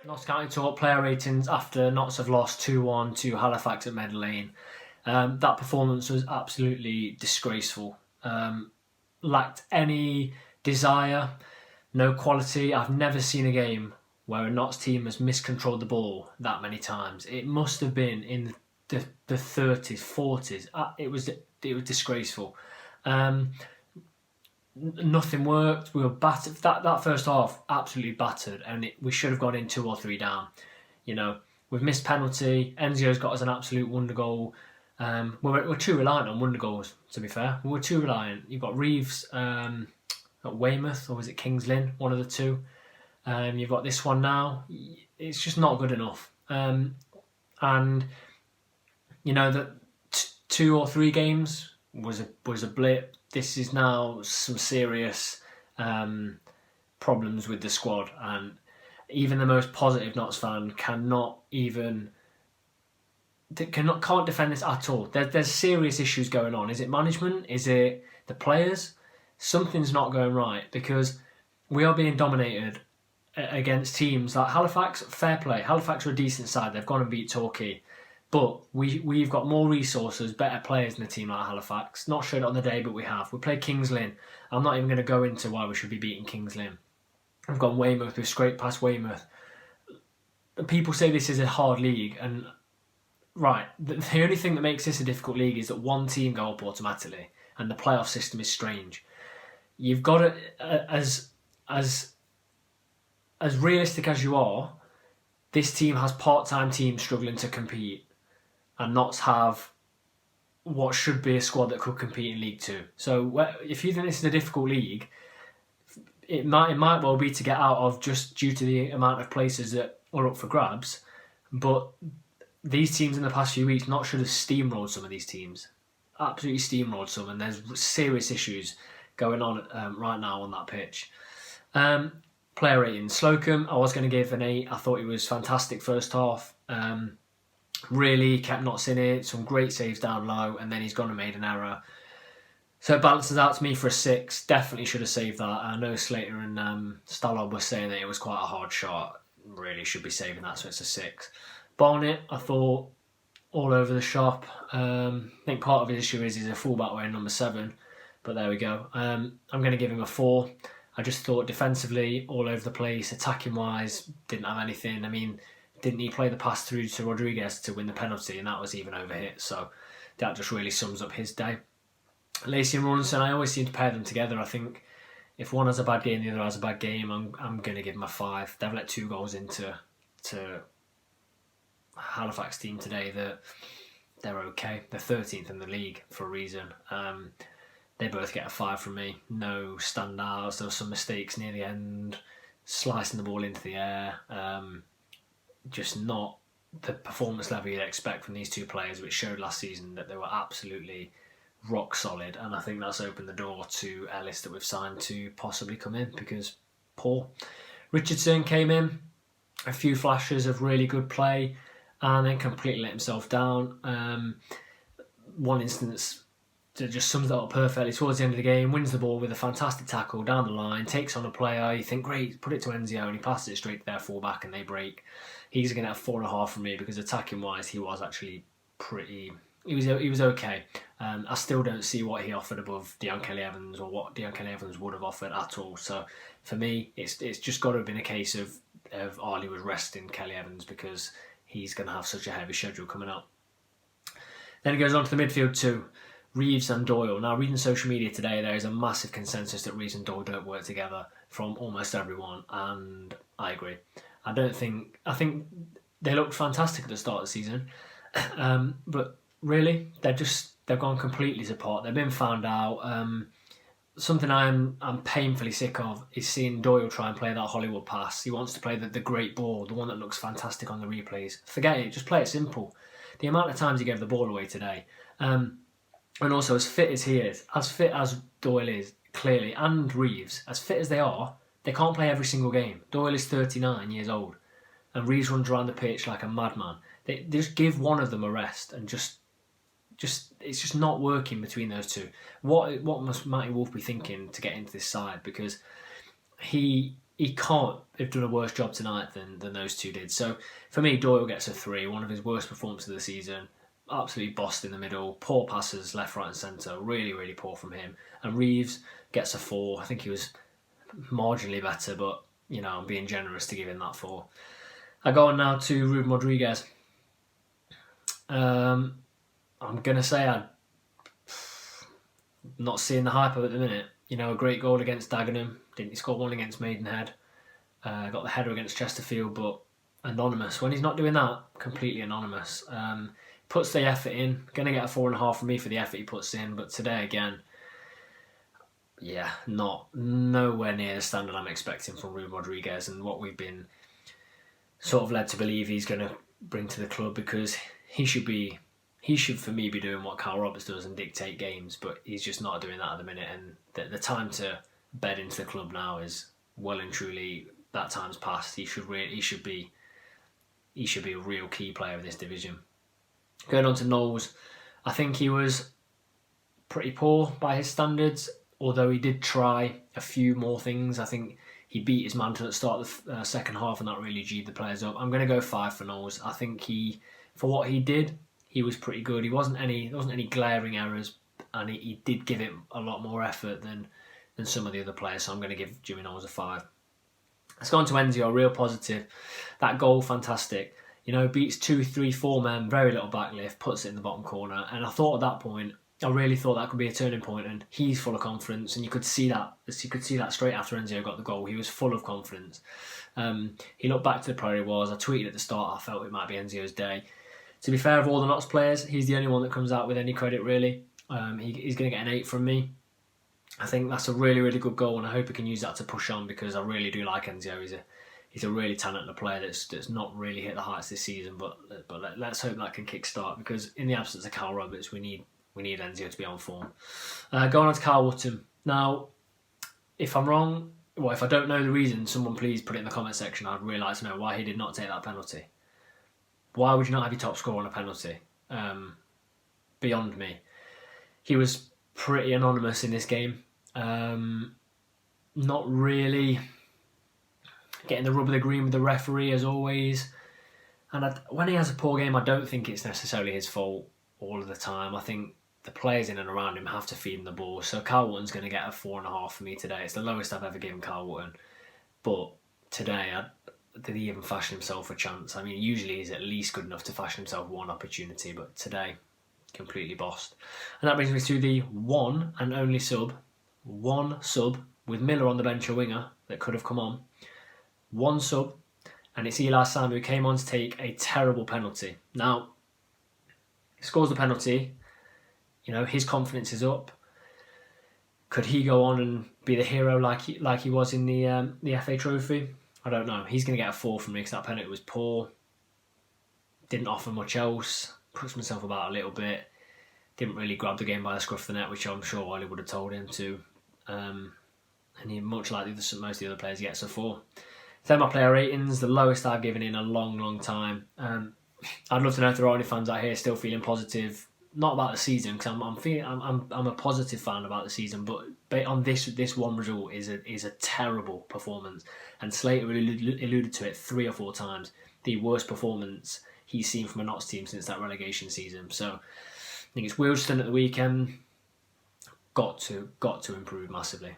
Notts County talk player ratings after Notts have lost 2-1 to Halifax at Meadow Lane. That performance was absolutely disgraceful. Lacked any desire, no quality. I've never seen a game where a Notts team has miscontrolled the ball that many times. It must have been in the 30s, 40s. It was disgraceful. Nothing worked. We were battered. That first half, absolutely battered, and we should have gone in 2 or 3 down. We've missed penalty. Enzio's got us an absolute wonder goal. We're too reliant on wonder goals, to be fair. We're too reliant. You've got Reeves at Weymouth, or was it Kings Lynn? One of the two. You've got this one now. It's just not good enough. And that 2 or 3 games was a blip. This is now some serious problems with the squad, and even the most positive Notts fan can't defend this at all. There's serious issues going on. Is it management? Is it the players? Something's not going right, because we are being dominated against teams like Halifax. Fair play. Halifax are a decent side. They've gone and beat Torquay. But we've got more resources, better players than a team like Halifax. Not sure it on the day, but we have. We played Kings Lynn. I'm not even going to go into why we should be beating Kings Lynn. We've got Weymouth. We've scraped past Weymouth. People say this is a hard league, and right, the only thing that makes this a difficult league is that one team go up automatically, and the playoff system is strange. You've got to, as realistic as you are, this team has part-time teams struggling to compete, and Notts have what should be a squad that could compete in League Two. So if you think this is a difficult league, it might well be to get out of, just due to the amount of places that are up for grabs. But these teams in the past few weeks, Notts should have steamrolled some of these teams. Absolutely steamrolled some, and there's serious issues going on right now on that pitch. Player rating. Slocum, I was going to give an 8. I thought he was fantastic first half. Really kept Notts in it. Some great saves down low, and then he's gone and made an error. So it balances out to me for a 6. Definitely should have saved that. I know Slater and Stallard were saying that it was quite a hard shot. Really should be saving that, so it's a 6. Barnett, I thought, all over the shop. I think part of his issue is he's a fullback wearing number 7. But there we go. I'm going to give him a 4. I just thought defensively, all over the place, attacking-wise, didn't have anything. I mean, didn't he play the pass through to Rodriguez to win the penalty, and that was even overhit. So that just really sums up his day. Lacey and Rawlinson, I always seem to pair them together. I think if one has a bad game, the other has a bad game, I'm going to give them a 5. They've let 2 goals into Halifax team today that they're okay. They're 13th in the league for a reason. They both get a 5 from me. No standouts. There were some mistakes near the end, slicing the ball into the air. Just not the performance level you'd expect from these 2 players, which showed last season that they were absolutely rock solid. And I think that's opened the door to Ellis that we've signed to possibly come in, because poor. Richardson came in, a few flashes of really good play, and then completely let himself down. One instance that just sums that up perfectly. Towards the end of the game, wins the ball with a fantastic tackle down the line, takes on a player. You think, great, put it to Enzio, and he passes it straight to their fullback, and they break. He's going to have 4.5 from me, because attacking wise, he was actually pretty. He was okay. I still don't see what he offered above Deon Kelly-Evans, or what Deon Kelly-Evans would have offered at all. So for me, it's just got to have been a case of Arlie was resting Kelly-Evans, because he's going to have such a heavy schedule coming up. Then it goes on to the midfield too. Reeves and Doyle. Now, reading social media today, there is a massive consensus that Reeves and Doyle don't work together from almost everyone, and I agree. I think they looked fantastic at the start of the season, but really, they've gone completely apart. They've been found out. Something I'm painfully sick of is seeing Doyle try and play that Hollywood pass. He wants to play the great ball, the one that looks fantastic on the replays. Forget it, just play it simple. The amount of times he gave the ball away today. And also, as fit as he is, as fit as Doyle is, clearly, and Reeves, as fit as they are, they can't play every single game. Doyle is 39 years old, and Reeves runs around the pitch like a madman. They just give one of them a rest, and just it's just not working between those two. What must Matty Wolf be thinking to get into this side? Because he he can't have done a worse job tonight than those two did. So for me, Doyle gets a 3, one of his worst performances of the season. Absolutely bossed in the middle, poor passes left, right and centre, really, really poor from him. And Reeves gets a 4. I think he was marginally better, but, you know, I'm being generous to give him that 4. I go on now to Ruben Rodriguez. I'm going to say I'm not seeing the hype of it at the minute. You know, a great goal against Dagenham. Didn't he score one against Maidenhead? Got the header against Chesterfield, but anonymous. When he's not doing that, completely anonymous. Puts the effort in. Going to get a 4.5 from me for the effort he puts in, but today again, yeah, nowhere near the standard I'm expecting from Ruben Rodriguez and what we've been sort of led to believe he's going to bring to the club, because he should for me be doing what Carl Roberts does and dictate games, but he's just not doing that at the minute. And the time to bed into the club now is well and truly, that time's past. He should be a real key player in this division. Going on to Knowles, I think he was pretty poor by his standards, although he did try a few more things. I think he beat his man to the start of the second half, and that really G'd the players up. I'm going to go 5 for Knowles. I think for what he did, he was pretty good. There wasn't any glaring errors, and he did give it a lot more effort than some of the other players. So I'm going to give Jimmy Knowles a 5. Let's go on to Enzio, real positive. That goal, fantastic. You know, beats 2, 3, 4 men, very little backlift, puts it in the bottom corner. And I thought at that point, I really thought that could be a turning point, and he's full of confidence, and you could see that. You could see that straight after Enzio got the goal. He was full of confidence. He looked back to the Prairie Wars. I tweeted at the start, I felt it might be Enzio's day. To be fair, of all the Notts players, he's the only one that comes out with any credit, really. He's going to get an 8 from me. I think that's a really, really good goal, and I hope he can use that to push on, because I really do like Enzio. He's a really talented player that's not really hit the heights this season, but let's hope that can kickstart, because in the absence of Carl Roberts, we need Enzio to be on form. Going on to Carl Wootton. Now, if I'm wrong, well, if I don't know the reason, someone please put it in the comment section. I'd really like to know why he did not take that penalty. Why would you not have your top scorer on a penalty? Beyond me. He was pretty anonymous in this game. Not really getting the rub of the green with the referee, as always. And when he has a poor game, I don't think it's necessarily his fault all of the time. I think the players in and around him have to feed him the ball. So Carl Wootton's going to get a 4.5 for me today. It's the lowest I've ever given Carl Wootton. But today, did he even fashion himself a chance? I mean, usually he's at least good enough to fashion himself one opportunity, but today, completely bossed. And that brings me to the one and only sub. One sub with Miller on the bench, a winger that could have come on. One sub, and it's Eli Sam, who came on to take a terrible penalty. Now, he scores the penalty. You know, his confidence is up. Could he go on and be the hero like he was in the FA Trophy? I don't know. He's going to get a 4 from me, because that penalty was poor. Didn't offer much else. Pushed himself about a little bit. Didn't really grab the game by the scruff of the net, which I'm sure Ollie would have told him to. And he, much like most of the other players, gets a 4. Then my player ratings, the lowest I've given in a long, long time. I'd love to know if there are any fans out here still feeling positive, not about the season, because I'm a positive fan about the season, but on this one result is a terrible performance, and Slater alluded to it 3 or 4 times. The worst performance he's seen from a Notts team since that relegation season. So I think it's Wilston at the weekend. Got to improve massively.